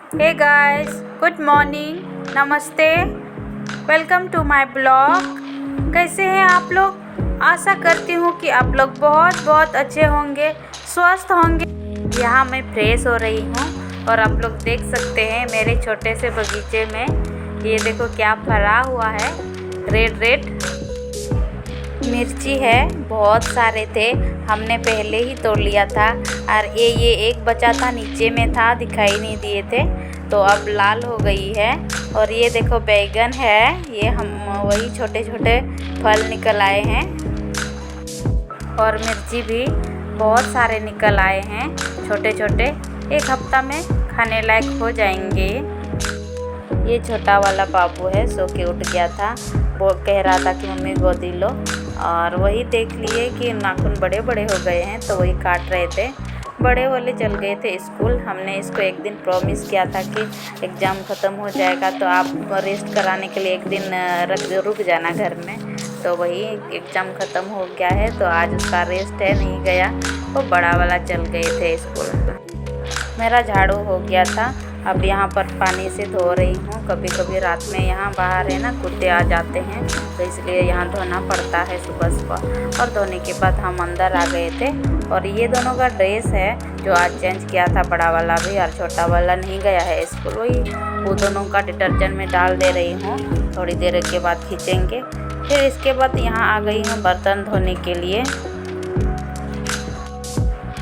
Hey guys, good morning, नमस्ते, welcome to my blog. कैसे हैं आप लोग? आशा करती हूँ कि आप लोग बहुत बहुत अच्छे होंगे, स्वस्थ होंगे। यहाँ मैं फ्रेश हो रही हूँ और आप लोग देख सकते हैं मेरे छोटे से बगीचे में ये देखो क्या फरा हुआ है। रेड रेड मिर्ची है, बहुत सारे थे, हमने पहले ही तोड़ लिया था। और ये एक बचा था, नीचे में था, दिखाई नहीं दिए थे, तो अब लाल हो गई है। और ये देखो बैगन है, ये हम वही छोटे छोटे फल निकल आए हैं। और मिर्ची भी बहुत सारे निकल आए हैं, छोटे छोटे, एक हफ्ता में खाने लायक हो जाएंगे। ये छोटा वाला बाबू है, सो के उठ गया था, वो कह रहा था कि मम्मी गोदी लो। और वही देख लिए कि नाखून बड़े बड़े हो गए हैं, तो वही काट रहे थे। बड़े वाले चल गए थे स्कूल। हमने इसको एक दिन प्रॉमिस किया था कि एग्ज़ाम ख़त्म हो जाएगा तो आप रेस्ट कराने के लिए एक दिन रुक जाना घर में। तो वही एग्ज़ाम ख़त्म हो गया है, तो आज उसका रेस्ट है, नहीं गया। वो बड़ा वाला चल गए थे स्कूल। मेरा झाड़ू हो गया था, अब यहाँ पर पानी से धो रही हूँ। कभी कभी रात में यहाँ बाहर है ना, कुत्ते आ जाते हैं, तो इसलिए यहाँ धोना पड़ता है सुबह सुबह। और धोने के बाद हम अंदर आ गए थे। और ये दोनों का ड्रेस है जो आज चेंज किया था, बड़ा वाला भी और छोटा वाला नहीं गया है स्कूल। वही वो दोनों का डिटर्जेंट में डाल दे रही हूँ, थोड़ी देर के बाद खींचेंगे। फिर इसके बाद यहाँ आ गई हूँ बर्तन धोने के लिए।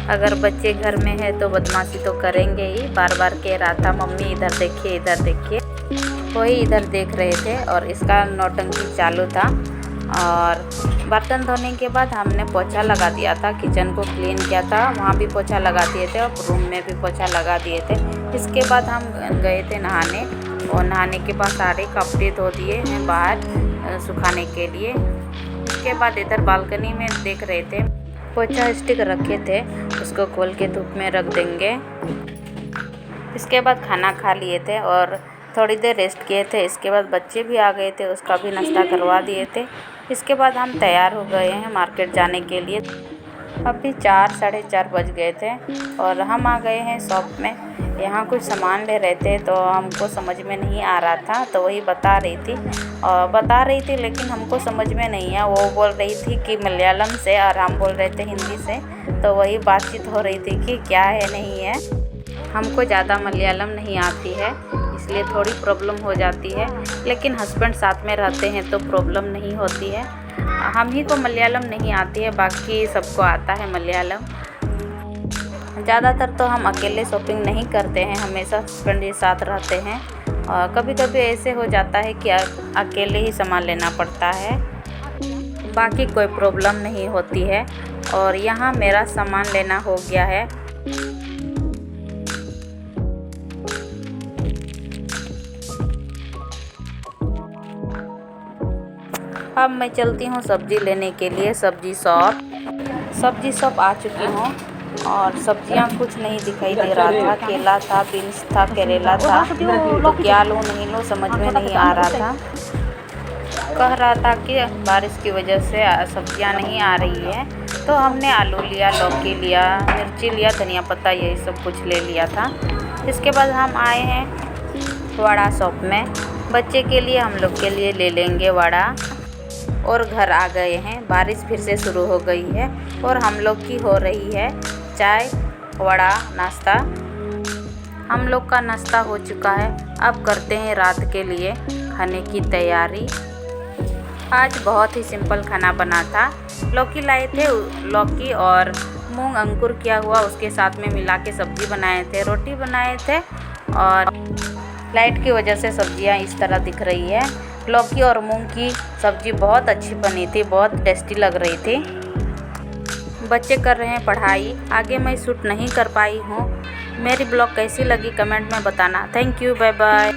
अगर बच्चे घर में है तो बदमाशी तो करेंगे ही, बार बार कह रहा था मम्मी इधर देखिए इधर देखिए। वही इधर देख रहे थे और इसका नौटंकी चालू था। और बर्तन धोने के बाद हमने पोछा लगा दिया था, किचन को क्लीन किया था, वहाँ भी पोछा लगा दिए थे और रूम में भी पोछा लगा दिए थे। इसके बाद हम गए थे नहाने, और नहाने के बाद सारे कपड़े धो दिए हैं बाहर सुखाने के लिए। इसके बाद इधर बालकनी में देख रहे थे, पोछा स्टिक रखे थे, उसको खोल के धूप में रख देंगे। इसके बाद खाना खा लिए थे और थोड़ी देर रेस्ट किए थे। इसके बाद बच्चे भी आ गए थे, उसका भी नाश्ता करवा दिए थे। इसके बाद हम तैयार हो गए हैं मार्केट जाने के लिए। अभी 4 साढ़े 4 बज गए थे और हम आ गए हैं शॉप में। यहाँ कुछ सामान ले रहे थे, तो हमको समझ में नहीं आ रहा था, तो वही बता रही थी लेकिन हमको समझ में नहीं है। वो बोल रही थी कि मलयालम से और हम बोल रहे थे हिंदी से, तो वही बातचीत हो रही थी कि क्या है नहीं है। हमको ज़्यादा मलयालम नहीं आती है, इसलिए थोड़ी प्रॉब्लम हो जाती है, लेकिन हस्बैंड साथ में रहते हैं तो प्रॉब्लम नहीं होती है। हम ही को मलयालम नहीं आती है, बाकी सबको आता है मलयालम। ज़्यादातर तो हम अकेले शॉपिंग नहीं करते हैं, हमेशा हस्बैंड के साथ रहते हैं। और कभी कभी ऐसे हो जाता है कि अकेले ही सामान लेना पड़ता है, बाकी कोई प्रॉब्लम नहीं होती है। और यहाँ मेरा सामान लेना हो गया है। अब मैं चलती हूँ सब्ज़ी लेने के लिए, सब्ज़ी शॉप आ चुकी हूँ। और सब्जियाँ कुछ नहीं दिखाई दे रहा था, केला था, बीन्स था, करेला था, तो क्या लूँ नहीं लूँ समझ में नहीं आ रहा था। कह रहा था कि बारिश की वजह से सब्जियाँ नहीं आ रही है, तो हमने आलू लिया, लौकी लिया, मिर्ची लिया, धनिया पत्ता, यही सब कुछ ले लिया था। इसके बाद हम आए हैं वड़ा शॉप में, बच्चे के लिए हम लोग के लिए ले लेंगे वड़ा। और घर आ गए हैं, बारिश फिर से शुरू हो गई है और हम लोग की हो रही है चाय वड़ा नाश्ता। हम लोग का नाश्ता हो चुका है, अब करते हैं रात के लिए खाने की तैयारी। आज बहुत ही सिंपल खाना बना था। लौकी लाए थे, लौकी और मूंग अंकुर किया हुआ, उसके साथ में मिला के सब्ज़ी बनाए थे, रोटी बनाए थे। और लाइट की वजह से सब्जियां इस तरह दिख रही है। लौकी और मूंग की सब्ज़ी बहुत अच्छी बनी थी, बहुत टेस्टी लग रही थी। बच्चे कर रहे हैं पढ़ाई, आगे मैं शूट नहीं कर पाई हूँ। मेरी ब्लॉग कैसी लगी कमेंट में बताना। Thank you, bye bye.